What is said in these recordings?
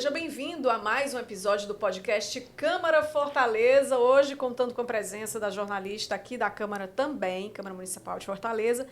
seja bem-vindo a mais um episódio do podcast Câmara Fortaleza, hoje contando com a presença da jornalista aqui da Câmara também, Câmara Municipal de Fortaleza,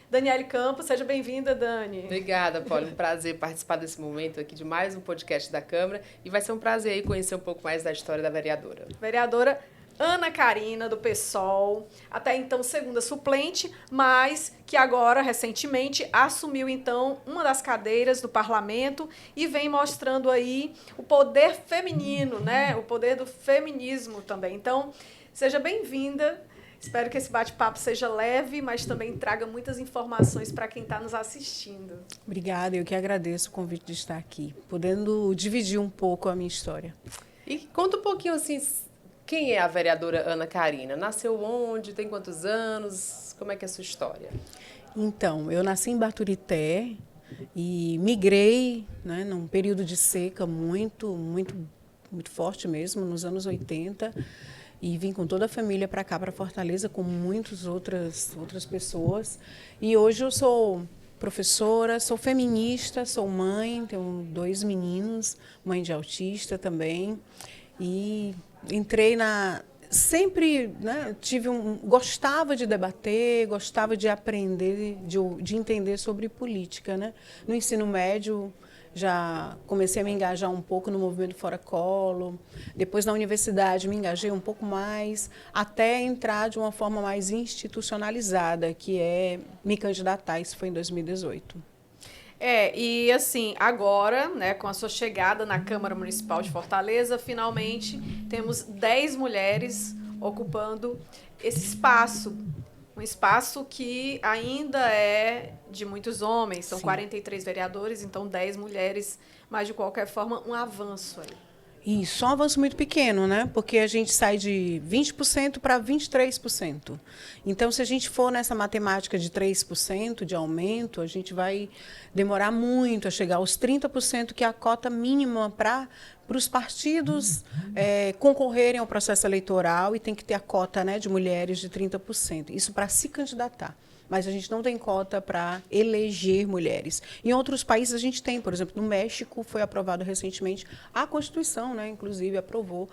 Daniele Campos. Seja bem-vinda, Dani. Obrigada, Paulo. Um prazer participar desse momento aqui de mais um podcast da Câmara e vai ser um prazer aí conhecer um pouco mais da história da vereadora. Vereadora Ana Carina, do PSOL, até então segunda suplente, mas que agora, recentemente, assumiu, então, uma das cadeiras do parlamento e vem mostrando aí o poder feminino, né? O poder do feminismo também. Então, seja bem-vinda. Espero que esse bate-papo seja leve, mas também traga muitas informações para quem está nos assistindo. Obrigada, eu que agradeço o convite de estar aqui, podendo dividir um pouco a minha história. E conta um pouquinho, assim, quem é a vereadora Ana Carina? Nasceu onde? Tem quantos anos? Como é que é a sua história? Então, eu nasci em Baturité e migrei, né, num período de seca muito forte mesmo, nos anos 80, e vim com toda a família para cá, para Fortaleza, com muitas outras pessoas. E hoje eu sou professora, sou feminista, sou mãe, tenho 2 meninos, mãe de autista também, e entrei sempre, né, gostava de debater, gostava de aprender, de entender sobre política, né? No ensino médio já comecei a me engajar um pouco no movimento Fora Collor, depois na universidade me engajei um pouco mais, até entrar de uma forma mais institucionalizada, que é me candidatar, isso foi em 2018. E assim, agora, né, com a sua chegada na Câmara Municipal de Fortaleza, finalmente temos 10 mulheres ocupando esse espaço. Um espaço que ainda é de muitos homens, são 43 vereadores, então 10 mulheres, mas de qualquer forma um avanço aí. Isso, é um avanço muito pequeno, né? Porque a gente sai de 20% para 23%. Então, se a gente for nessa matemática de 3% de aumento, a gente vai demorar muito a chegar aos 30%, que é a cota mínima para os partidos concorrerem ao processo eleitoral, e tem que ter a cota, né, de mulheres de 30%. Isso para se candidatar. Mas a gente não tem cota para eleger mulheres. Em outros países a gente tem, por exemplo, no México foi aprovado recentemente a Constituição, né, inclusive aprovou,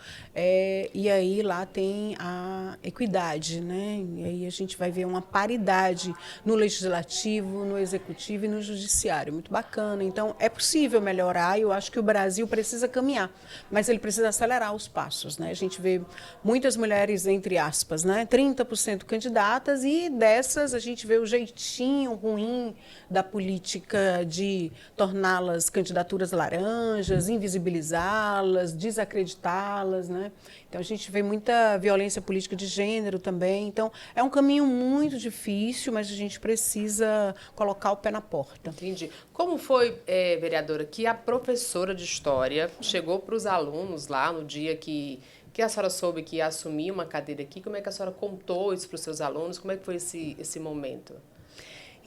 e aí lá tem a equidade, né, e aí a gente vai ver uma paridade no legislativo, no executivo e no judiciário, muito bacana. Então é possível melhorar, e eu acho que o Brasil precisa caminhar, mas ele precisa acelerar os passos, né? A gente vê muitas mulheres, entre aspas, né, 30% candidatas, e dessas a gente vê o jeitinho ruim da política de torná-las candidaturas laranjas, invisibilizá-las, desacreditá-las, né? Então a gente vê muita violência política de gênero também. Então é um caminho muito difícil, mas a gente precisa colocar o pé na porta. Entendi. Como foi, vereadora, que a professora de História chegou para os alunos lá no dia que a senhora soube que ia assumir uma cadeira aqui? Como é que a senhora contou isso para os seus alunos? Como é que foi esse momento?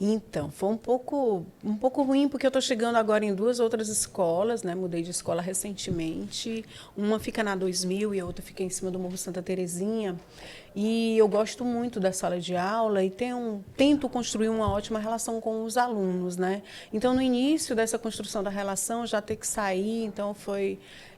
Então, foi um pouco ruim, porque eu estou chegando agora em 2 outras escolas, né? Mudei de escola recentemente. Uma fica na 2000 e a outra fica em cima do Morro Santa Terezinha. E eu gosto muito da sala de aula e tento construir uma ótima relação com os alunos, né? Então, no início dessa construção da relação, já ter que sair, então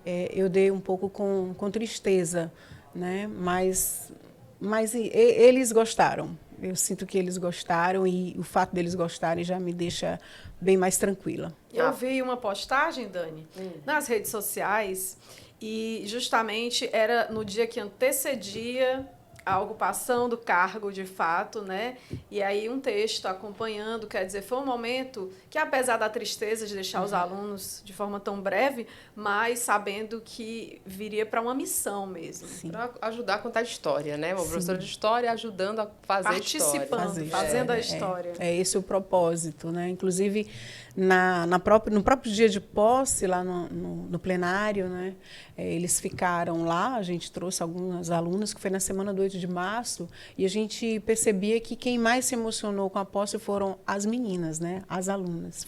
eu dei um pouco com tristeza, né? Mas eles gostaram. Eu sinto que eles gostaram, e o fato deles gostarem já me deixa bem mais tranquila. Eu vi uma postagem, Dani, nas redes sociais, e justamente era no dia que antecedia a ocupação do cargo de fato, né? E aí um texto acompanhando, quer dizer, foi um momento que, apesar da tristeza de deixar os alunos de forma tão breve, mas sabendo que viria para uma missão mesmo. Para ajudar a contar a história, né? Uma professora de História ajudando a fazer a história. Participando, fazendo a história. É esse o propósito, né? Inclusive, no próprio dia de posse, lá no plenário, né? Eles ficaram lá, a gente trouxe algumas alunas, que foi na semana do 8 de março, e a gente percebia que quem mais se emocionou com a posse foram as meninas, né? As alunas.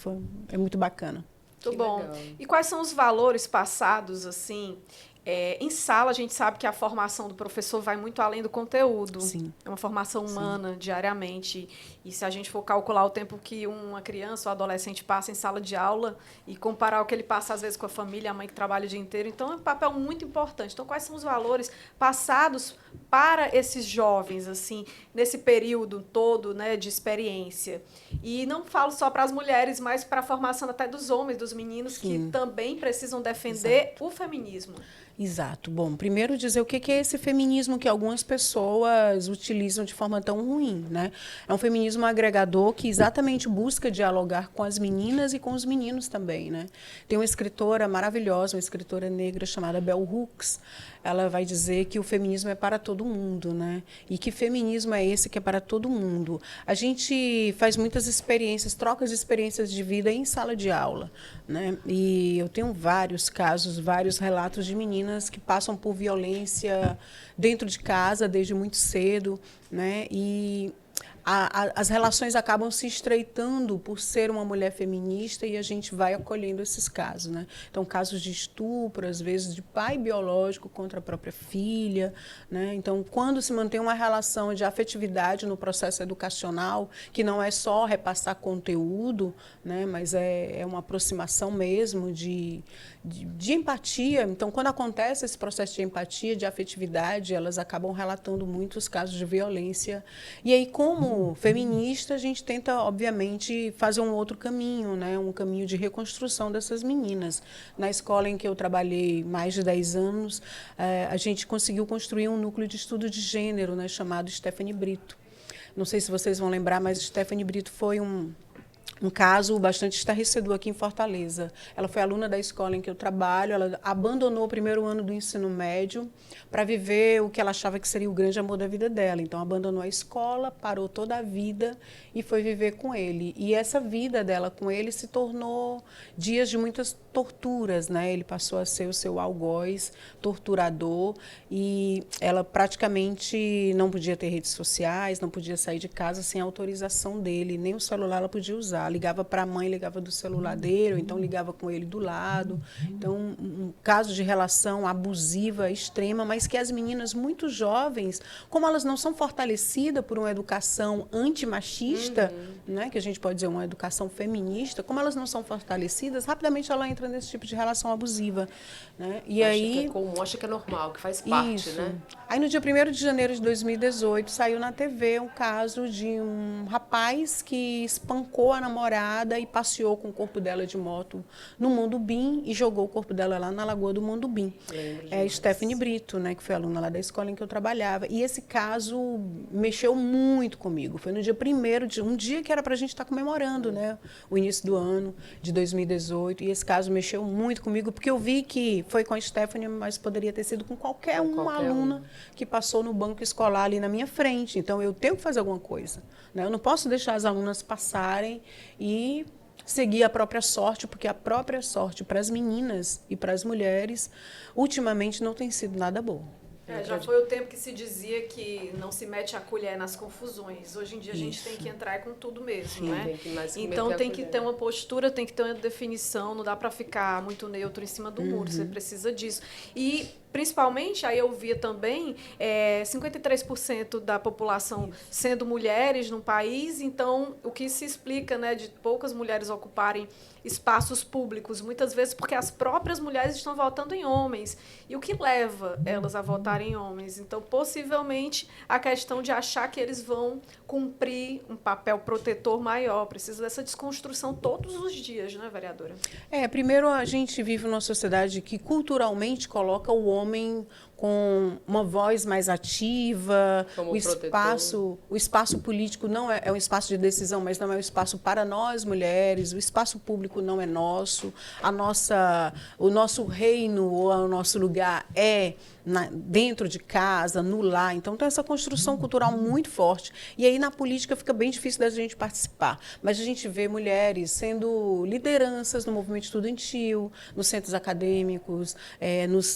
É muito bacana. Muito bom. E quais são os valores passados, assim, Em sala, a gente sabe que a formação do professor vai muito além do conteúdo. Sim. É uma formação humana, diariamente. E se a gente for calcular o tempo que uma criança ou adolescente passa em sala de aula e comparar o que ele passa, às vezes, com a família, a mãe que trabalha o dia inteiro, então é um papel muito importante. Então, quais são os valores passados para esses jovens, assim, nesse período todo, né, de experiência? E não falo só para as mulheres, mas para a formação até dos homens, dos meninos, que também precisam defender o feminismo. Exato. Bom, primeiro dizer o que é esse feminismo que algumas pessoas utilizam de forma tão ruim, né? É um feminismo agregador que exatamente busca dialogar com as meninas e com os meninos também, né? Tem uma escritora maravilhosa, uma escritora negra chamada Bell Hooks. Ela vai dizer que o feminismo é para todo mundo, né? E que feminismo é esse que é para todo mundo? A gente faz muitas experiências, trocas de experiências de vida em sala de aula, né? E eu tenho vários casos, vários relatos de meninas que passam por violência dentro de casa desde muito cedo, né? E as relações acabam se estreitando por ser uma mulher feminista e a gente vai acolhendo esses casos, né? Então, casos de estupro, às vezes de pai biológico contra a própria filha, né? Então, quando se mantém uma relação de afetividade no processo educacional, que não é só repassar conteúdo, né? Mas é uma aproximação mesmo de empatia. Então, quando acontece esse processo de empatia, de afetividade, elas acabam relatando muitos casos de violência. E aí, como feminista, a gente tenta, obviamente, fazer um outro caminho, né? Um caminho de reconstrução dessas meninas. Na escola em que eu trabalhei mais de 10 anos, a gente conseguiu construir um núcleo de estudo de gênero, né? Chamado Stephanie Brito. Não sei se vocês vão lembrar, mas Stephanie Brito foi um caso bastante estarrecedor aqui em Fortaleza. Ela foi aluna da escola em que eu trabalho, ela abandonou o primeiro ano do ensino médio para viver o que ela achava que seria o grande amor da vida dela. Então, abandonou a escola, parou toda a vida e foi viver com ele. E essa vida dela com ele se tornou dias de muitas torturas, né? Ele passou a ser o seu algoz, torturador, e ela praticamente não podia ter redes sociais, não podia sair de casa sem autorização dele, nem o celular ela podia usar. Ligava para a mãe, ligava do celular dele, ou então ligava com ele do lado. Então, um caso de relação abusiva extrema, mas que as meninas muito jovens, como elas não são fortalecidas por uma educação antimachista, né, que a gente pode dizer uma educação feminista, como elas não são fortalecidas, rapidamente ela entra nesse tipo de relação abusiva, né? E acha aí, que é comum, acha que é normal, que faz parte, isso, né? Aí, no dia 1º de janeiro de 2018, saiu na TV um caso de um rapaz que espancou a namorada e passeou com o corpo dela de moto no Mondubim e jogou o corpo dela lá na Lagoa do Mondubim. É Stephanie Brito, né, que foi aluna lá da escola em que eu trabalhava. E esse caso mexeu muito comigo. Foi no dia 1º, um dia que era para a gente estar comemorando, né, o início do ano de 2018. E esse caso mexeu muito comigo, porque eu vi que foi com a Stephanie, mas poderia ter sido com qualquer uma aluna que passou no banco escolar ali na minha frente. Então, eu tenho que fazer alguma coisa, né? Eu não posso deixar as alunas passarem e seguir a própria sorte, porque a própria sorte para as meninas e para as mulheres, ultimamente, não tem sido nada boa. Já foi o tempo que se dizia que não se mete a colher nas confusões. Hoje em dia a gente tem que entrar com tudo mesmo, Sim, né? Então tem que ter uma postura, tem que ter uma definição, não dá para ficar muito neutro em cima do muro, você precisa disso. E principalmente, aí eu via também 53% da população sendo mulheres no país, então o que se explica, né, de poucas mulheres ocuparem espaços públicos, muitas vezes porque as próprias mulheres estão votando em homens. E o que leva elas a votarem em homens? Então, possivelmente, a questão de achar que eles vão cumprir um papel protetor maior. Precisa dessa desconstrução todos os dias, né, vereadora? Primeiro, a gente vive numa sociedade que culturalmente coloca o homem com uma voz mais ativa, o espaço político não é um espaço de decisão, mas não é um espaço para nós mulheres, o espaço público não é nosso, o nosso reino ou o nosso lugar é dentro de casa, no lar. Então, tem essa construção cultural muito forte. E aí, na política, fica bem difícil da gente participar. Mas a gente vê mulheres sendo lideranças no movimento estudantil, nos centros acadêmicos,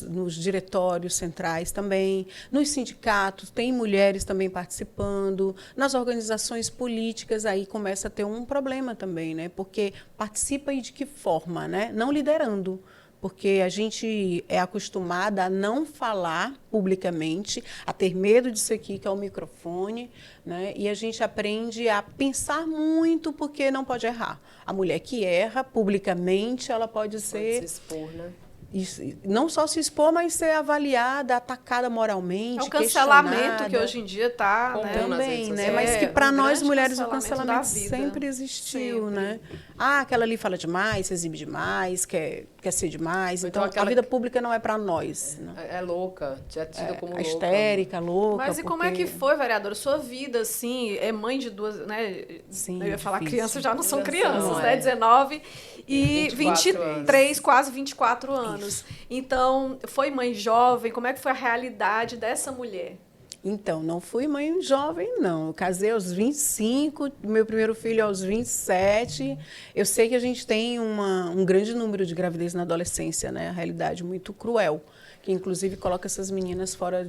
nos diretórios centrais também, nos sindicatos, tem mulheres também participando, nas organizações políticas, aí começa a ter um problema também, né? Porque participa e de que forma, né? Não liderando. porque a gente é acostumada a não falar publicamente, a ter medo disso aqui, que é o microfone, né? E a gente aprende a pensar muito porque não pode errar. A mulher que erra publicamente, ela pode ser... Pode se expor, né? Isso, não só se expor, mas ser avaliada, atacada moralmente, É o cancelamento questionada. que hoje em dia está, Comum né? nas Também, redes né? sociais. Mas que para um nós grande mulheres o cancelamento da cancelamento vida. sempre existiu, Sempre. né? Ah, aquela ali fala demais, se exibe demais, quer ser demais. Ou Então, então a vida pública não é para nós. Né? É louca, já é tida como A louca. histérica, louca. Mas e como é que porque- foi, vereadora? Sua vida, assim, é mãe de duas, né? Sim, Eu ia falar difícil. crianças, já não são Criança, crianças, não né? é. 19 e 24 23, quase 24 anos. Então, foi mãe jovem, como é que foi a realidade dessa mulher? Então, não fui mãe jovem, não. Eu casei aos 25, meu primeiro filho aos 27. Eu sei que a gente tem um grande número de gravidez na adolescência, né? A realidade muito cruel, que inclusive coloca essas meninas fora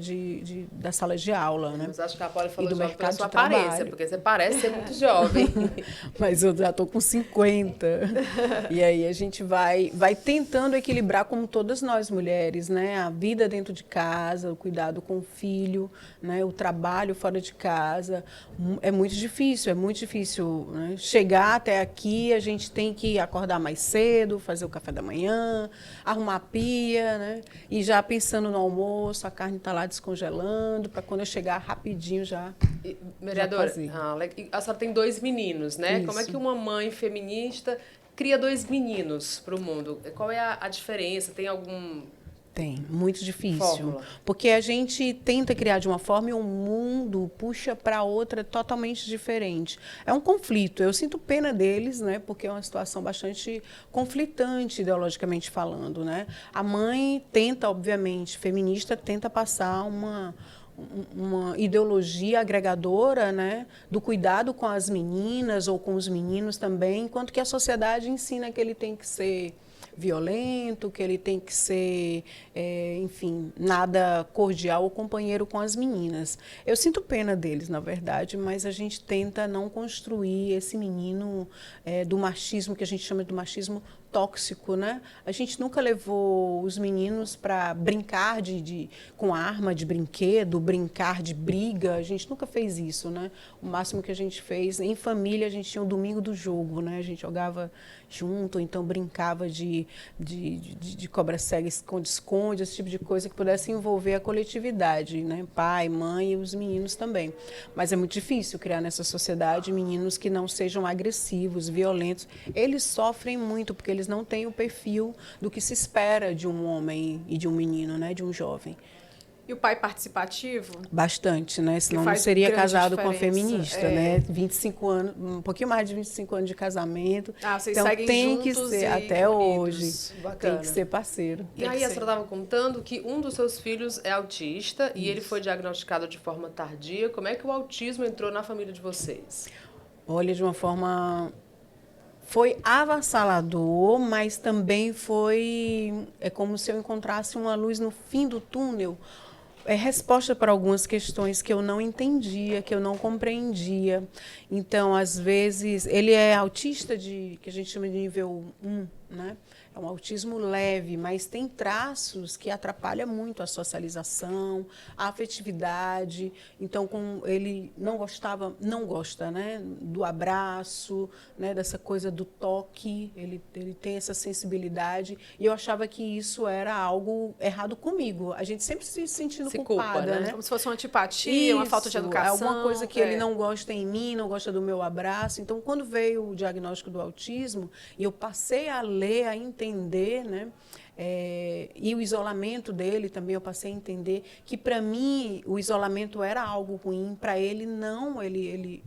da sala de aula, né? Mas acho que a Paula falou E do jovem pela mercado sua de trabalho. aparência, porque você parece ser muito jovem. Mas eu já estou com 50. E aí a gente vai tentando equilibrar, como todas nós mulheres, né? A vida dentro de casa, o cuidado com o filho, né? O trabalho fora de casa. É muito difícil, né? Chegar até aqui, a gente tem que acordar mais cedo, fazer o café da manhã, arrumar a pia, né? E já pensando no almoço, a carne está lá descongelando, para quando eu chegar rapidinho já... Vereadora, fazer. a senhora tem 2 meninos, né? Isso. Como é que uma mãe feminista cria 2 meninos para o mundo? Qual é a diferença? Tem algum... Tem, muito difícil. Fórmula. Porque a gente tenta criar de uma forma e o mundo puxa para outra totalmente diferente. É um conflito. Eu sinto pena deles, né? Porque é uma situação bastante conflitante, ideologicamente falando, né? A mãe tenta, obviamente, feminista, tenta passar uma ideologia agregadora, né, do cuidado com as meninas ou com os meninos também, enquanto que a sociedade ensina que ele tem que ser violento, que ele tem que ser, enfim, nada cordial ou companheiro com as meninas. Eu sinto pena deles, na verdade, mas a gente tenta não construir esse menino do machismo, que a gente chama de machismo tóxico, né? A gente nunca levou os meninos para brincar com arma de brinquedo, brincar de briga. A gente nunca fez isso, né? O máximo que a gente fez em família, a gente tinha o domingo do jogo, né? A gente jogava junto, ou então brincava de cobra-cega, esconde-esconde, esse tipo de coisa que pudesse envolver a coletividade, né? Pai, mãe e os meninos também. Mas é muito difícil criar nessa sociedade meninos que não sejam agressivos, violentos. Eles sofrem muito porque eles não têm o perfil do que se espera de um homem e de um menino, né? De um jovem. E o pai participativo? Bastante, né? Senão não faz seria grande casado com a diferença. feminista, né? 25 anos, um pouquinho mais de 25 anos de casamento. Ah, vocês então seguem tem que juntos ser, e até unidos. hoje, Bacana. tem que ser parceiro. E Tem aí que a ser. senhora estava contando que um dos seus filhos é autista e ele foi diagnosticado de forma tardia. Como é que o autismo entrou na família de vocês? Olha, de uma forma... Foi avassalador, mas também foi... É como se eu encontrasse uma luz no fim do túnel. É resposta para algumas questões que eu não entendia, que eu não compreendia. Então, às vezes, ele é autista que a gente chama de nível 1, né? É um autismo leve, mas tem traços que atrapalham muito a socialização, a afetividade. Então, ele não gosta, né, do abraço, né, dessa coisa do toque. Ele tem essa sensibilidade. E eu achava que isso era algo errado comigo. A gente sempre se sentindo culpada, culpa, né? né? Como se fosse uma antipatia, uma falta de Isso, educação. alguma coisa que ele não gosta em mim, não gosta do meu abraço. Então, quando veio o diagnóstico do autismo, e eu passei a ler, a entender, né? E o isolamento dele também, eu passei a entender que, para mim, o isolamento era algo ruim, para ele não, ele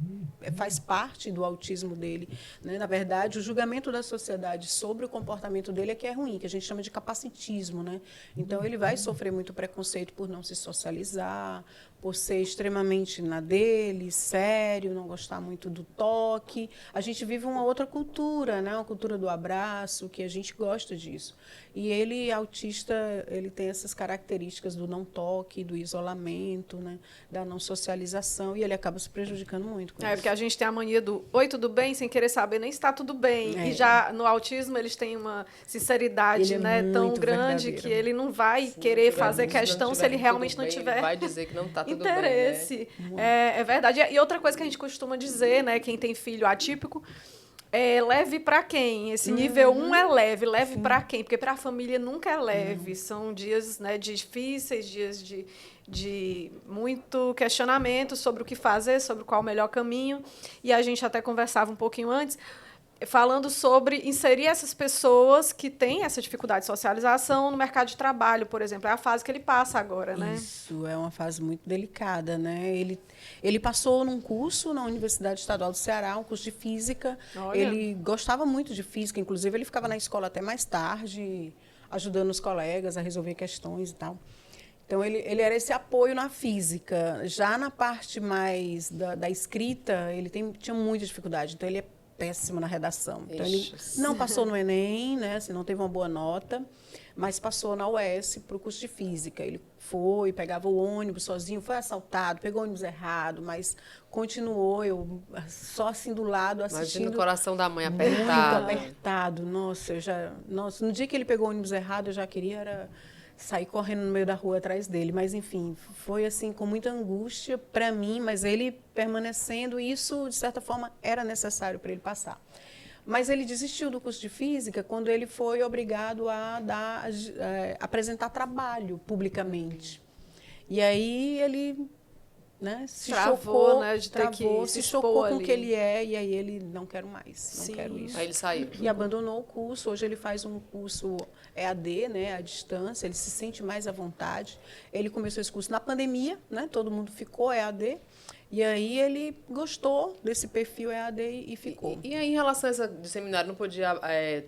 faz parte do autismo dele, né? Na verdade, o julgamento da sociedade sobre o comportamento dele é que é ruim, que a gente chama de capacitismo, né? Então, ele vai sofrer muito preconceito por não se socializar, por ser extremamente na dele, sério, não gostar muito do toque. A gente vive uma outra cultura, né? Uma cultura do abraço, que a gente gosta disso. E ele, autista, ele tem essas características do não toque, do isolamento, né, da não socialização, e ele acaba se prejudicando muito com isso. Porque a gente tem a mania do oi, tudo bem, sem querer saber nem se está tudo bem. E já no autismo eles têm uma sinceridade, né, tão grande que ele não vai querer fazer questão se ele realmente não tiver. Ele vai dizer que não está tudo interesse. bem, né? É verdade. E outra coisa que a gente costuma dizer, né, quem tem filho atípico, é leve para quem? Esse nível 1 é leve. Leve para quem? Porque para a família nunca é leve. São dias, né, difíceis, dias de muito questionamento sobre o que fazer, sobre qual o melhor caminho. E a gente até conversava um pouquinho antes, falando sobre inserir essas pessoas que têm essa dificuldade de socialização no mercado de trabalho, por exemplo. É a fase que ele passa agora, né? Isso, é uma fase muito delicada, né? Ele passou num curso na Universidade Estadual do Ceará, um curso de física. Olha. Ele gostava muito de física, inclusive ele ficava na escola até mais tarde, ajudando os colegas a resolver questões e tal. Então, ele era esse apoio na física. Já na parte mais da escrita, ele tinha muita dificuldade. Então, ele é péssimo na redação. Então, ele não passou no Enem, né? Assim, não teve uma boa nota, mas passou na UES para o curso de física. Ele foi, pegava o ônibus sozinho, foi assaltado, pegou o ônibus errado, mas continuou, eu só assim do lado assistindo. Imagina o coração da mãe apertado. Muito apertado. Nossa, no dia que ele pegou o ônibus errado, eu já queria sair correndo no meio da rua atrás dele, mas enfim, foi assim com muita angústia para mim, mas ele permanecendo, isso de certa forma era necessário para ele passar. Mas ele desistiu do curso de física quando ele foi obrigado a apresentar trabalho publicamente. E aí ele, né, se chocou, né, de ter que se chocou com o que ele é, e aí ele não quero mais, não quero isso. Aí ele saiu. E abandonou o curso. Hoje ele faz um curso EAD, né, à distância, ele se sente mais à vontade. Ele começou esse curso na pandemia, né, todo mundo ficou EAD. E aí ele gostou desse perfil EAD e ficou. E aí, em relação a esse seminário, não podia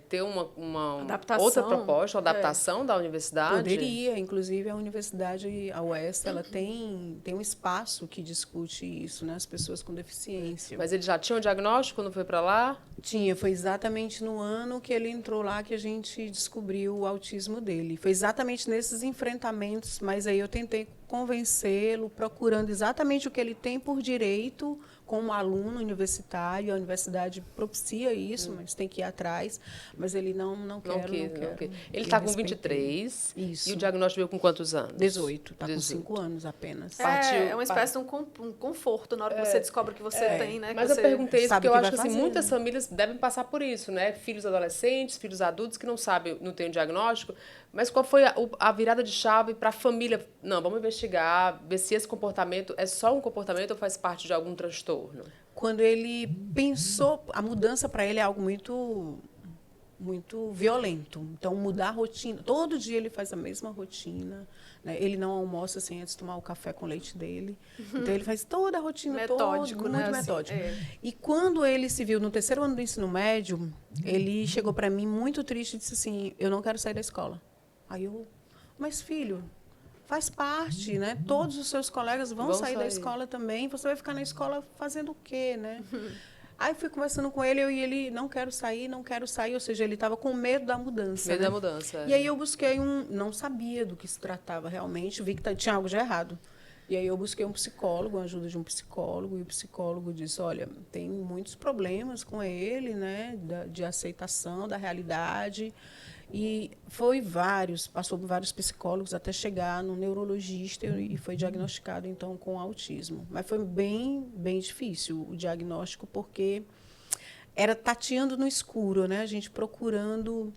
ter uma adaptação, outra proposta, uma adaptação da universidade? Poderia, inclusive a universidade, a UES, ela tem um espaço que discute isso, né, as pessoas com deficiência. Mas ele já tinha um diagnóstico quando foi para lá? Tinha, foi exatamente no ano que ele entrou lá que a gente descobriu o autismo dele. Foi exatamente nesses enfrentamentos, mas aí eu tentei convencê-lo, procurando exatamente o que ele tem por direito como aluno universitário. A universidade propicia isso, mas tem que ir atrás. Mas ele não quer. Ele está com 23. Isso. E o diagnóstico veio com quantos anos? 18. Está com 5 anos apenas. É uma espécie de um conforto na hora que você descobre que você tem, né? Mas eu perguntei isso porque eu acho que assim, muitas né? famílias devem passar por isso, né? Filhos adolescentes, filhos adultos que não sabem, não têm o diagnóstico. Mas qual foi a virada de chave para a família? Não, vamos investigar, ver se esse comportamento é só um comportamento ou faz parte de algum transtorno. Quando ele pensou, a mudança para ele é algo muito violento. Então, mudar a rotina. Todo dia ele faz a mesma rotina. Né? Ele não almoça sem antes tomar o café com leite dele. Então, ele faz toda a rotina metódico, muito né? metódico. Assim, E quando ele se viu no 3º ano do ensino médio, ele chegou para mim muito triste e disse assim, eu não quero sair da escola. Aí eu, mas filho, faz parte, né? Todos os seus colegas vão sair da escola também. Você vai ficar na escola fazendo o quê, né? Aí fui conversando com ele e ele, não quero sair. Ou seja, ele estava com medo da mudança. Medo da mudança. E aí eu busquei não sabia do que se tratava realmente, vi que tinha algo de errado. E aí eu busquei um psicólogo, a ajuda de um psicólogo, e o psicólogo disse, olha, tem muitos problemas com ele, né? De aceitação da realidade. E passou por vários psicólogos até chegar no neurologista e foi diagnosticado, então, com autismo. Mas foi bem, bem difícil o diagnóstico, porque era tateando no escuro, né? A gente procurando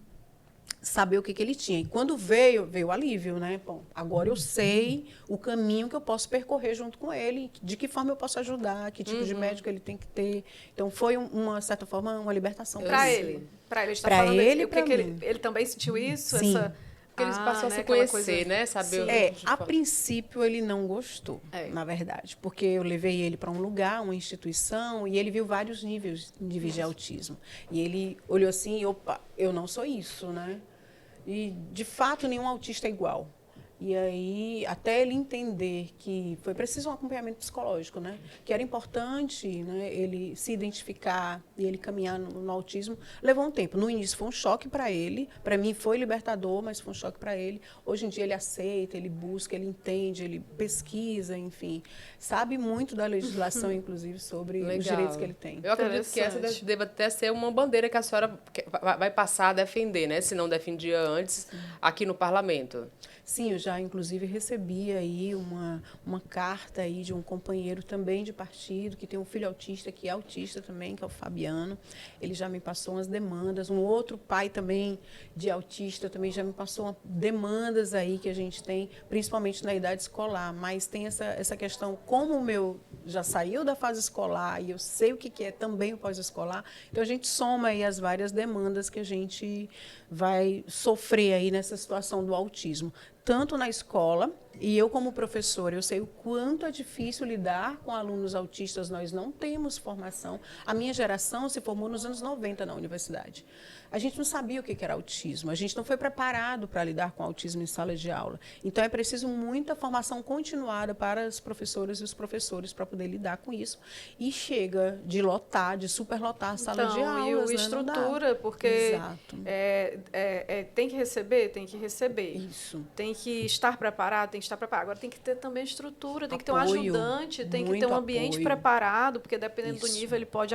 saber o que ele tinha. E quando veio o alívio, né? Bom, agora eu sei o caminho que eu posso percorrer junto com ele, de que forma eu posso ajudar, que tipo de médico ele tem que ter. Então, foi, uma certa forma, uma libertação para ele. Para ele, ele também sentiu isso? Sim. Porque eles passam a se conhecer, né? Saber a princípio, ele não gostou, na verdade. Porque eu levei ele para um lugar, uma instituição, e ele viu vários níveis de autismo. E ele olhou assim, opa, eu não sou isso, né? E, de fato, nenhum autista é igual. E aí, até ele entender que foi preciso um acompanhamento psicológico, né? Que era importante, né, ele se identificar e ele caminhar no autismo, levou um tempo. No início foi um choque para ele, para mim foi libertador, mas foi um choque para ele. Hoje em dia ele aceita, ele busca, ele entende, ele pesquisa, enfim. Sabe muito da legislação, inclusive, sobre os direitos que ele tem. Eu acredito que essa deve até ser uma bandeira que a senhora vai passar a defender, né? Se não defendia antes, aqui no parlamento. Sim, eu já, inclusive, recebi aí uma carta aí de um companheiro também de partido, que tem um filho autista, que é autista também, que é o Fabiano. Ele já me passou umas demandas. Um outro pai também de autista também já me passou demandas aí que a gente tem, principalmente na idade escolar. Mas tem essa questão, como o meu já saiu da fase escolar e eu sei o que é também o pós-escolar, então a gente soma aí as várias demandas que a gente vai sofrer aí nessa situação do autismo, tanto na escola, e eu como professora, eu sei o quanto é difícil lidar com alunos autistas, nós não temos formação. A minha geração se formou nos anos 90 na universidade. A gente não sabia o que era autismo, a gente não foi preparado para lidar com autismo em sala de aula. Então, é preciso muita formação continuada para as professoras e os professores para poder lidar com isso. E chega de lotar, de superlotar a sala de aulas. E estrutura, porque tem que receber, tem que receber. Isso. Tem que estar preparado, tem que estar preparado. Agora tem que ter também estrutura, tem que ter um ajudante, tem que ter um ambiente preparado, porque dependendo do nível ele pode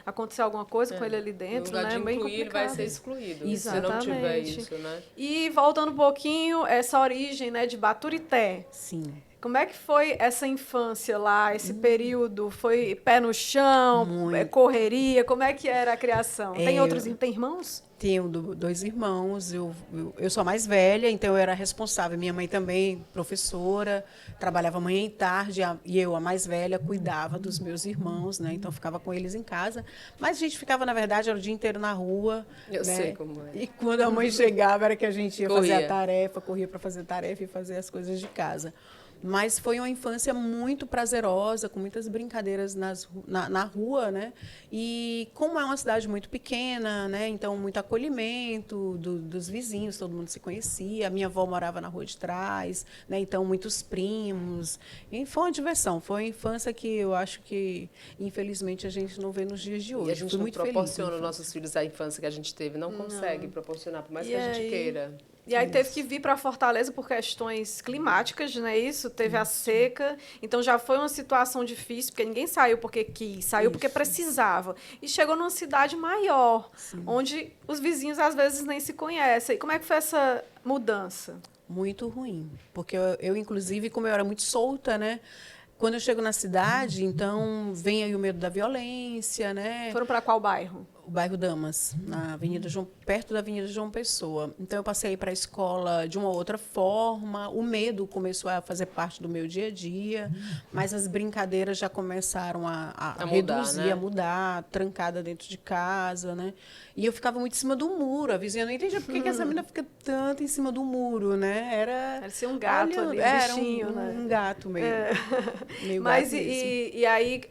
acontecer alguma coisa com ele ali dentro, né? Bem complicado. Vai ser excluído. Exatamente. Se não tiver isso, né? E voltando um pouquinho, essa origem, né, de Baturité. Sim. Como é que foi essa infância lá, esse período? Foi pé no chão, correria? Como é que era a criação? Tem irmãos? Tenho 2 irmãos, eu sou a mais velha, então eu era responsável. Minha mãe também, professora, trabalhava manhã e tarde, e eu, a mais velha, cuidava dos meus irmãos, né? Então ficava com eles em casa. Mas a gente ficava, na verdade, era o dia inteiro na rua. Eu sei como é. E quando a mãe chegava, era que a gente ia fazer a tarefa, corria para fazer a tarefa e fazer as coisas de casa. Mas foi uma infância muito prazerosa, com muitas brincadeiras na rua, né? E como é uma cidade muito pequena, né? Então, muito acolhimento dos vizinhos, todo mundo se conhecia. A minha avó morava na rua de trás, né? Então, muitos primos. E foi uma diversão. Foi uma infância que eu acho que, infelizmente, a gente não vê nos dias de hoje. E a gente não proporciona aos nossos filhos a infância que a gente teve. Não consegue proporcionar, por mais que a gente queira. E aí teve que vir para Fortaleza por questões climáticas, não é isso? Teve a seca, então já foi uma situação difícil, porque ninguém saiu porque quis, saiu porque precisava. E chegou numa cidade maior, onde os vizinhos às vezes nem se conhecem. E como é que foi essa mudança? Muito ruim, porque eu inclusive, como eu era muito solta, né? Quando eu chego na cidade, então vem aí o medo da violência, né? Foram para qual bairro? O bairro Damas, na Avenida perto da Avenida João Pessoa. Então eu passei para a escola de uma outra forma. O medo começou a fazer parte do meu dia a dia, mas as brincadeiras já começaram a reduzir, mudar, né? A mudar, trancada dentro de casa, né? E eu ficava muito em cima do muro. A vizinha não entendia por que essa menina fica tanto em cima do muro, né? Parecia um gato ali, um bichinho, né? Um gato mesmo. Meio mas gato e aí,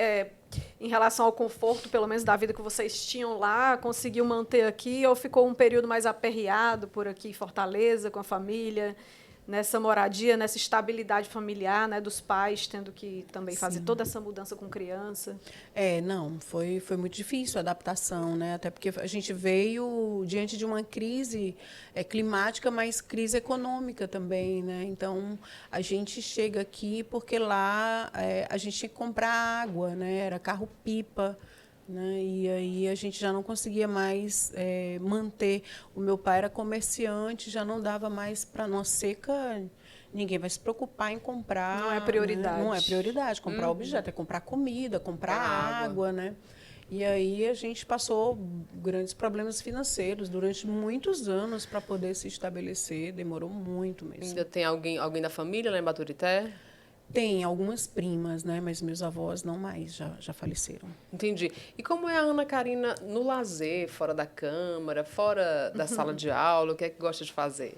em relação ao conforto, pelo menos da vida que vocês tinham lá, conseguiu manter aqui ou ficou um período mais aperreado por aqui em Fortaleza, com a família, nessa moradia, nessa estabilidade familiar, né, dos pais tendo que também fazer toda essa mudança com criança? Não, foi muito difícil a adaptação, né? Até porque a gente veio diante de uma crise climática, mas crise econômica também, né? Então, a gente chega aqui porque lá a gente tinha que comprar água, né? Era carro-pipa, né? E aí a gente já não conseguia mais manter. O meu pai era comerciante, já não dava mais para numa seca. Ninguém vai se preocupar em comprar. Não é prioridade. Né? Não é prioridade. Comprar objeto, é comprar comida, comprar água, né? E aí a gente passou grandes problemas financeiros durante muitos anos para poder se estabelecer. Demorou muito mesmo. Ainda tem alguém da família lá em Baturité? Tem algumas primas, né? Mas meus avós não mais, já faleceram. Entendi. E como é a Ana Carina no lazer, fora da Câmara, fora da sala de aula? O que é que gosta de fazer?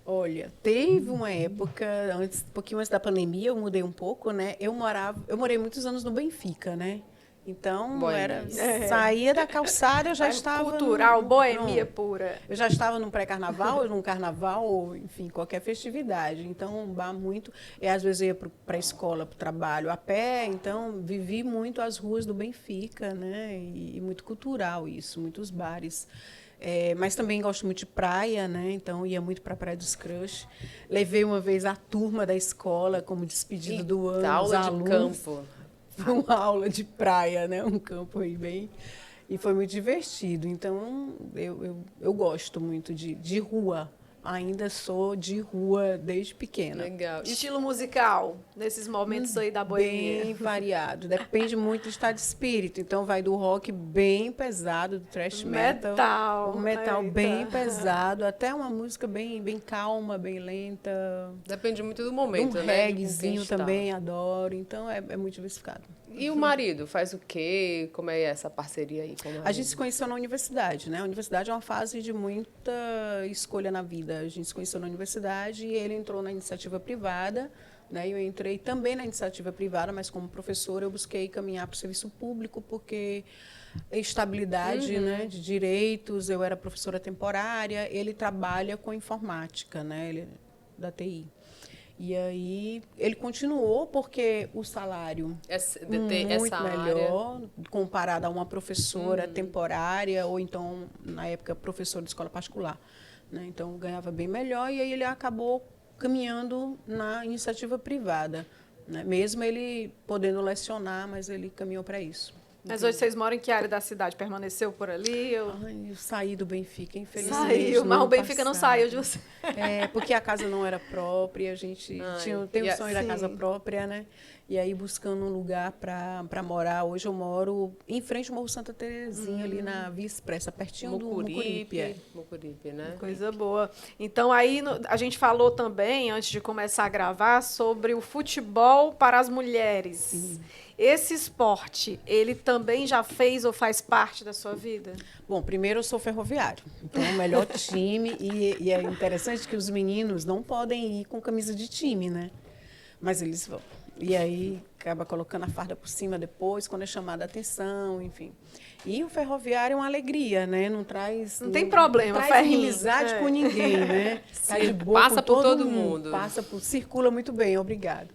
Olha, teve uma época, um pouquinho antes da pandemia, eu mudei um pouco, né? Eu morei muitos anos no Benfica, né? Então, Boemia. saía da calçada, eu já estava... Cultural, boemia pronto. pura. Eu já estava num pré-carnaval, ou num carnaval, ou, enfim, qualquer festividade. Então, um bar muito... E às vezes eu ia para a escola, para o trabalho, a pé. Então, vivi muito as ruas do Benfica, né? E muito cultural isso, muitos bares. Mas também gosto muito de praia, né? Então, ia muito para a Praia dos Crush. Levei uma vez a turma da escola como despedida do ano, os Aula de alunos. campo. Foi uma aula de praia, né? Um campo aí bem... E foi muito divertido. Então, eu gosto muito de rua. Ainda sou de rua desde pequena. Legal. Estilo musical, nesses momentos aí da boemia. Bem variado. Depende muito do estado de espírito. Então, vai do rock bem pesado, do thrash metal. Um metal Eita. bem pesado, até uma música bem calma, bem lenta. Depende muito do momento, Um né? de com quem reggaezinho está. também, adoro. Então, é muito diversificado. E o marido faz o quê? Como é essa parceria aí com o A marido? gente se conheceu na universidade, né? A universidade é uma fase de muita escolha na vida. A gente se conheceu na universidade e ele entrou na iniciativa privada, né? Eu entrei também na iniciativa privada, mas como professora eu busquei caminhar para o serviço público porque estabilidade, né, de direitos. Eu era professora temporária. Ele trabalha com informática, né? Ele é da TI. E aí ele continuou porque o salário muito essa melhor comparado a uma professora temporária ou então na época professora de escola particular, né? Então ganhava bem melhor e aí ele acabou caminhando na iniciativa privada, né? Mesmo ele podendo lecionar, mas ele caminhou para isso. Mas hoje vocês moram em que área da cidade? Permaneceu por ali? Ai, eu saí do Benfica, infelizmente. Saiu, no mas o ano Benfica não passado. saiu de você. Porque a casa não era própria, a gente tem o sonho da casa sim. própria, né? E aí buscando um lugar para morar. Hoje eu moro em frente ao Morro Santa Terezinha, ali na Via Expressa, pertinho do Mucuripe. Mucuripe, né? Coisa boa. Então, aí a gente falou também, antes de começar a gravar, sobre o futebol para as mulheres. Sim. Esse esporte, ele também já fez ou faz parte da sua vida? Bom, primeiro eu sou ferroviário, então o melhor time. E é interessante que os meninos não podem ir com camisa de time, né? Mas eles vão. E aí acaba colocando a farda por cima depois, quando é chamada a atenção, enfim. E o ferroviário é uma alegria, né? Não traz... Tem problema, não traz ferrinho. inimizade com ninguém, né? Tá de boa Passa com por todo mundo. Circula muito bem, obrigado.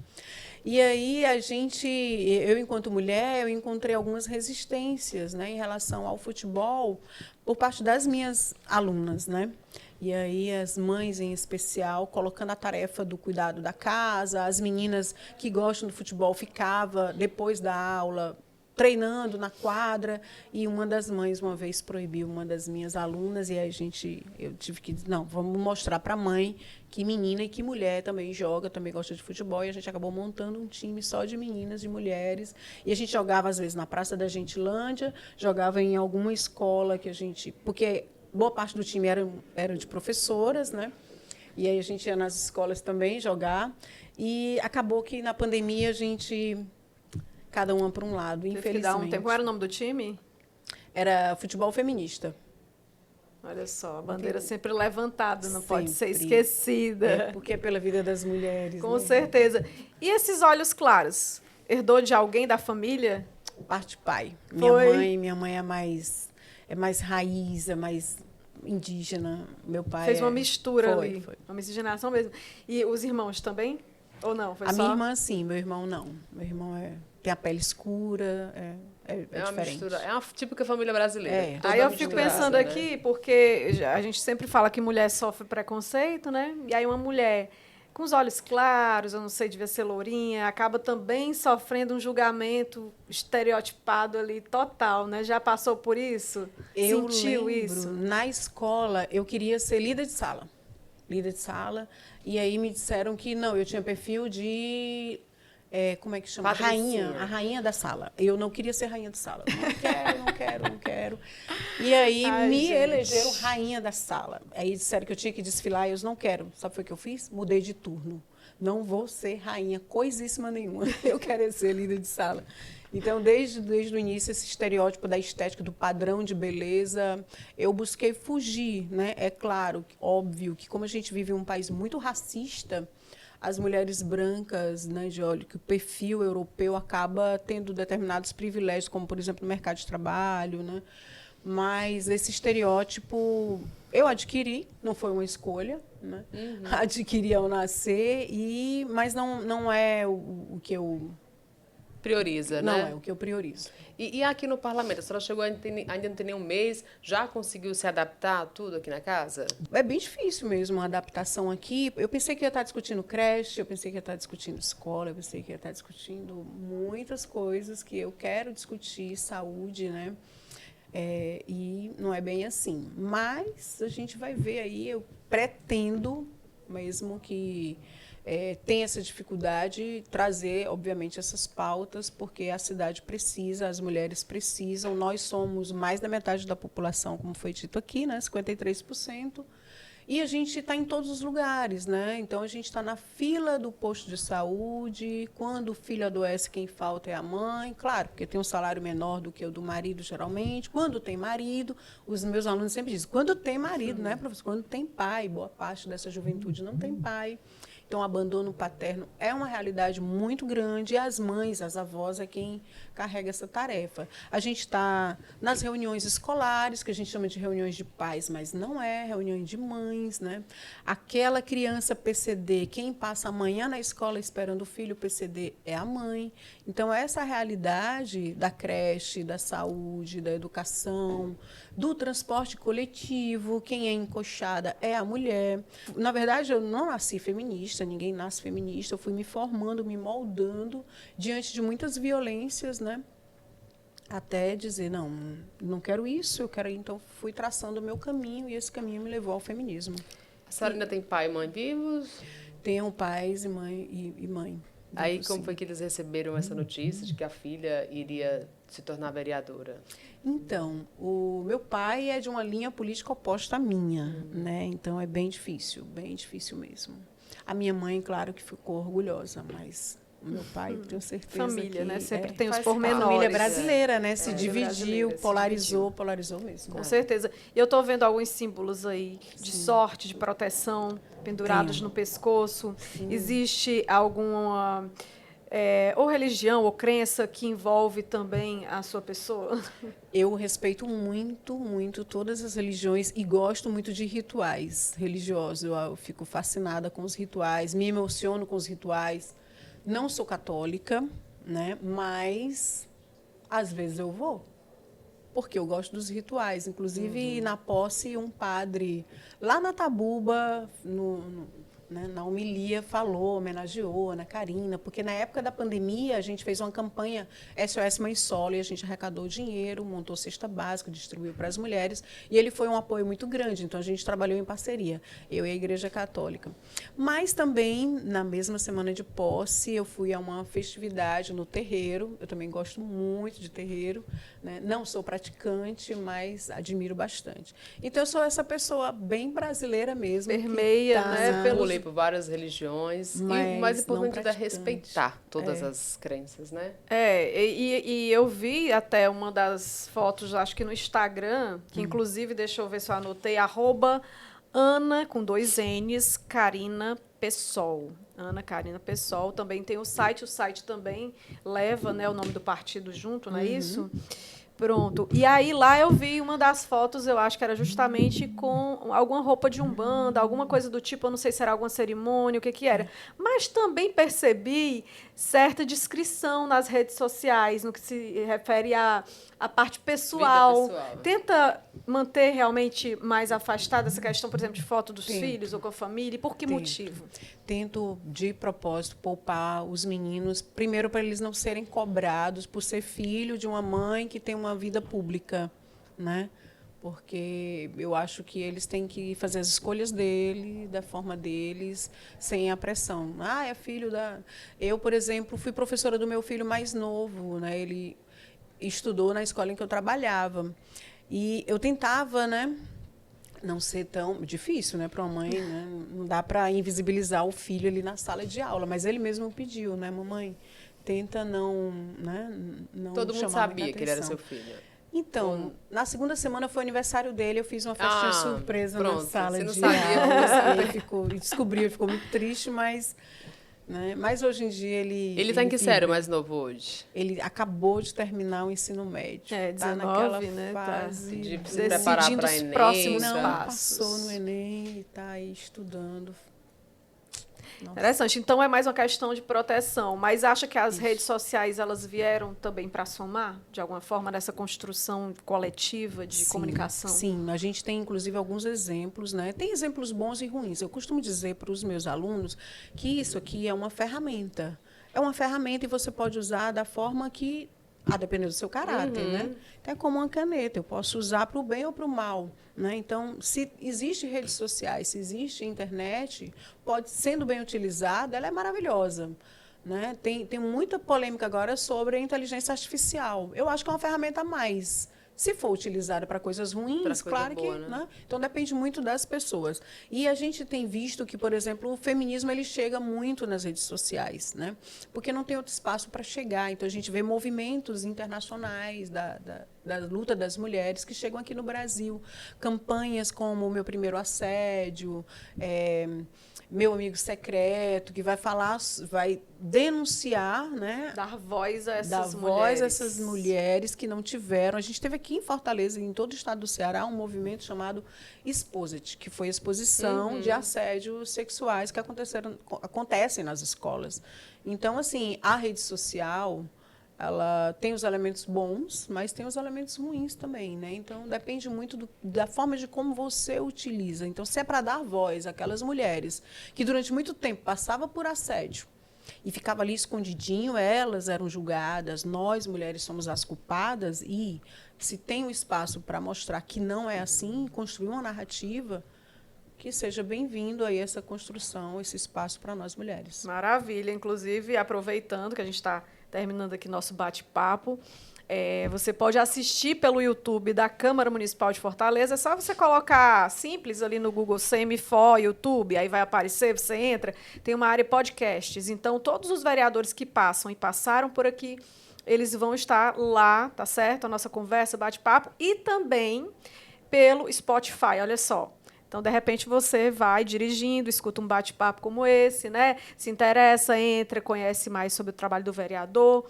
E aí eu enquanto mulher, eu encontrei algumas resistências, né, em relação ao futebol por parte das minhas alunas, né? E aí as mães em especial colocando a tarefa do cuidado da casa, as meninas que gostam do futebol ficava depois da aula treinando na quadra e uma das mães uma vez proibiu uma das minhas alunas e aí eu tive que dizer, não, vamos mostrar para a mãe que menina e que mulher também joga, também gosta de futebol e a gente acabou montando um time só de meninas, de mulheres e a gente jogava às vezes na Praça da Gentilândia, jogava em alguma escola porque boa parte do time era de professoras, né? E aí a gente ia nas escolas também jogar e acabou que na pandemia a gente cada uma para um lado, Teve que infelizmente. dar um tempo. Qual era o nome do time? Era futebol feminista. Olha só, a bandeira sempre levantada, não pode ser Sempre. esquecida. Porque é pela vida das mulheres. Com né? certeza. E esses olhos claros? Herdou de alguém da família? Parte pai. Foi. Minha mãe é mais raiz, é mais indígena. Meu pai Fez uma mistura foi, ali. Foi. Uma miscigenação mesmo. E os irmãos também? Ou não? Foi A só... minha irmã, sim. Meu irmão, não. Meu irmão tem a pele escura, é uma diferente. mistura, é uma típica família brasileira. É. Toda Aí eu fico misturada, pensando né? aqui, porque a gente sempre fala que mulher sofre preconceito, né? E aí uma mulher com os olhos claros, eu não sei, devia ser lourinha, acaba também sofrendo um julgamento estereotipado ali total, né? Já passou por isso? Eu Sentiu lembro, isso? na escola, eu queria ser líder de sala. Líder de sala. E aí me disseram que não, eu tinha perfil de... como é que chama? Patricinha. A rainha da sala. Eu não queria ser rainha de sala. Não quero. E aí Ai, me gente. elegeram rainha da sala. Aí disseram que eu tinha que desfilar e eu não quero. Sabe o que foi que eu fiz? Mudei de turno. Não vou ser rainha coisíssima nenhuma. Eu quero ser líder de sala. Então, desde o início, esse estereótipo da estética, do padrão de beleza, eu busquei fugir, né? É claro, óbvio, que como a gente vive em um país muito racista, as mulheres brancas, né, de olho, que o perfil europeu acaba tendo determinados privilégios, como, por exemplo, no mercado de trabalho, né? Mas esse estereótipo eu adquiri, não foi uma escolha, né? Adquiri ao nascer, mas não é o que eu... Prioriza, Não né? é o que eu priorizo. E aqui no parlamento, a senhora chegou, ainda não tem nem um mês, já conseguiu se adaptar a tudo aqui na casa? É bem difícil mesmo a adaptação aqui. Eu pensei que ia estar discutindo creche, eu pensei que ia estar discutindo escola, eu pensei que ia estar discutindo muitas coisas que eu quero discutir, saúde, né? E não é bem assim. Mas a gente vai ver aí, eu pretendo mesmo que tem essa dificuldade, trazer, obviamente, essas pautas, porque a cidade precisa, as mulheres precisam, nós somos mais da metade da população, como foi dito aqui, né, 53%, e a gente está em todos os lugares, né? Então, a gente está na fila do posto de saúde, quando o filho adoece, quem falta é a mãe, claro, porque tem um salário menor do que o do marido, geralmente. Quando tem marido, os meus alunos sempre dizem, quando tem marido, né, professor? Quando tem pai, boa parte dessa juventude não tem pai. Então, o abandono paterno é uma realidade muito grande e as mães, as avós, é quem carrega essa tarefa. A gente está nas reuniões escolares, que a gente chama de reuniões de pais, mas não é reuniões de mães, né? Aquela criança PCD, quem passa a manhã na escola esperando o filho PCD é a mãe. Então, essa realidade da creche, da saúde, da educação, do transporte coletivo, quem é encoxada é a mulher. Na verdade, eu não nasci feminista, ninguém nasce feminista, eu fui me formando, me moldando diante de muitas violências, né? Até dizer, não quero isso, eu quero... Então, fui traçando o meu caminho e esse caminho me levou ao feminismo. A senhora ainda tem pai e mãe vivos? Tenho pais e mãe. Aí, como foi que eles receberam essa notícia de que a filha iria se tornar vereadora? Então, o meu pai é de uma linha política oposta à minha, né? Então, é bem difícil mesmo. A minha mãe, claro que ficou orgulhosa, mas o meu pai, tenho certeza família, que... né? Sempre tem os faz pormenores. Família brasileira, né? Se brasileira, dividiu, se polarizou mesmo. Com certeza. E eu estou vendo alguns símbolos aí de sorte, de proteção, pendurados no pescoço. Existe alguma ou religião ou crença que envolve também a sua pessoa? Eu respeito muito, muito todas as religiões e gosto muito de rituais religiosos. Eu fico fascinada com os rituais, me emociono com os rituais. Não sou católica, né? Mas às vezes eu vou, porque eu gosto dos rituais. Inclusive, na posse, um padre lá na Tabuba, né, na homilia, falou, homenageou a Ana Karina, porque na época da pandemia a gente fez uma campanha SOS Mãe Solo e a gente arrecadou dinheiro, montou cesta básica, distribuiu para as mulheres, e ele foi um apoio muito grande, então a gente trabalhou em parceria, eu e a Igreja Católica. Mas também, na mesma semana de posse, eu fui a uma festividade no terreiro, eu também gosto muito de terreiro, né? Não sou praticante, mas admiro bastante. Então, eu sou essa pessoa bem brasileira mesmo. Permeia, né? Pulei por várias religiões. Mas e o mais importante é praticante. respeitar todas as crenças, né? E eu vi até uma das fotos, acho que no Instagram, que inclusive, deixa eu ver se eu anotei, @Ana, com 2 N's, Karina Pessol. Ana Karina Pessol. Também tem o site também leva, né, o nome do partido junto, não é isso? Pronto. E aí lá eu vi uma das fotos, eu acho que era justamente com alguma roupa de umbanda, alguma coisa do tipo, eu não sei se era alguma cerimônia, o que era. Mas também percebi certa descrição nas redes sociais, no que se refere à parte pessoal. Tenta manter realmente mais afastada essa questão, por exemplo, de foto dos filhos ou com a família. E por que motivo? Tento, de propósito, poupar os meninos, primeiro para eles não serem cobrados por ser filho de uma mãe que tem uma vida pública, né? Porque eu acho que eles têm que fazer as escolhas dele, da forma deles, sem a pressão. É filho da... Eu, por exemplo, fui professora do meu filho mais novo, né? Ele estudou na escola em que eu trabalhava. E eu tentava, né, não ser tão difícil, né, para uma mãe, né? Não dá para invisibilizar o filho ali na sala de aula, mas ele mesmo pediu, né, mamãe, tenta não, né, não Todo mundo chamar sabia que ele era seu filho. Então, na segunda semana foi o aniversário dele, eu fiz uma festinha surpresa na sala de aula. Ele descobriu, ele ficou muito triste, mas né? Mas hoje em dia Ele tá em que série, o mais novo hoje? Ele acabou de terminar o ensino médio. 19, tá naquela né? fase De se decidindo preparar para os Enem. próximos não passos. passou no Enem e está aí estudando. Nossa. Interessante. Então é mais uma questão de proteção. Mas acha que as redes sociais elas vieram também para somar, de alguma forma, nessa construção coletiva de comunicação? Sim, a gente tem inclusive alguns exemplos, né? Tem exemplos bons e ruins. Eu costumo dizer para os meus alunos que isso aqui é uma ferramenta. É uma ferramenta e você pode usar da forma que, a depender do seu caráter, né? Então, é como uma caneta. Eu posso usar para o bem ou para o mal, né? Então, se existe redes sociais, se existe internet, sendo bem utilizada, ela é maravilhosa, né? Tem muita polêmica agora sobre a inteligência artificial. Eu acho que é uma ferramenta a mais. Se for utilizada para coisas ruins, claro que, né? Então depende muito das pessoas. E a gente tem visto que, por exemplo, o feminismo ele chega muito nas redes sociais, né? Porque não tem outro espaço para chegar. Então a gente vê movimentos internacionais da luta das mulheres que chegam aqui no Brasil, campanhas como o Meu Primeiro Assédio, Meu Amigo Secreto, que vai denunciar, né? Dar voz a essas Dar mulheres. voz a essas mulheres que não tiveram. A gente teve aqui em Fortaleza, em todo o estado do Ceará, um movimento chamado Exposit, que foi a exposição de assédios sexuais que acontecem nas escolas. Então, assim, a rede social, ela tem os elementos bons, mas tem os elementos ruins também, né? Então, depende muito da forma de como você utiliza. Então, se é para dar voz àquelas mulheres que durante muito tempo passavam por assédio e ficava ali escondidinho, elas eram julgadas, nós, mulheres, somos as culpadas, e se tem um espaço para mostrar que não é assim, construir uma narrativa, que seja bem-vindo aí essa construção, esse espaço para nós mulheres. Maravilha. Inclusive, aproveitando que a gente está terminando aqui nosso bate-papo, você pode assistir pelo YouTube da Câmara Municipal de Fortaleza. É só você colocar simples ali no Google CMFO YouTube, aí vai aparecer, você entra, tem uma área podcasts. Então, todos os vereadores que passam e passaram por aqui, eles vão estar lá, tá certo? A nossa conversa, bate-papo, e também pelo Spotify, olha só. Então, de repente, você vai dirigindo, escuta um bate-papo como esse, né? Se interessa, entra, conhece mais sobre o trabalho do vereador.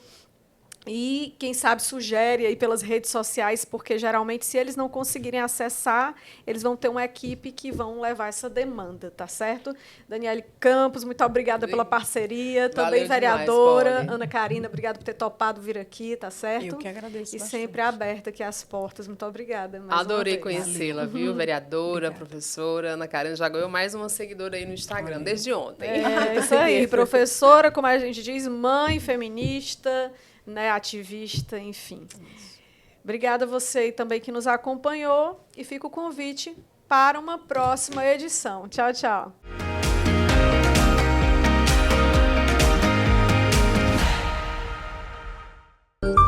E, quem sabe, sugere aí pelas redes sociais, porque, geralmente, se eles não conseguirem acessar, eles vão ter uma equipe que vão levar essa demanda, tá certo? Daniele Campos, muito obrigada pela parceria. Também vereadora. Demais, Ana Karina, obrigada por ter topado vir aqui, tá certo? Eu que agradeço E bastante. sempre aberta aqui as portas. Muito obrigada. Adorei conhecê-la, viu? Vereadora, professora. Ana Karina já ganhou mais uma seguidora aí no Instagram, desde ontem. É isso aí, professora, como a gente diz, mãe feminista, né, ativista, enfim. Obrigada a você também que nos acompanhou e fica o convite para uma próxima edição. Tchau, tchau.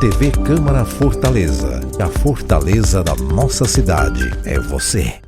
TV Câmara Fortaleza. A fortaleza da nossa cidade é você.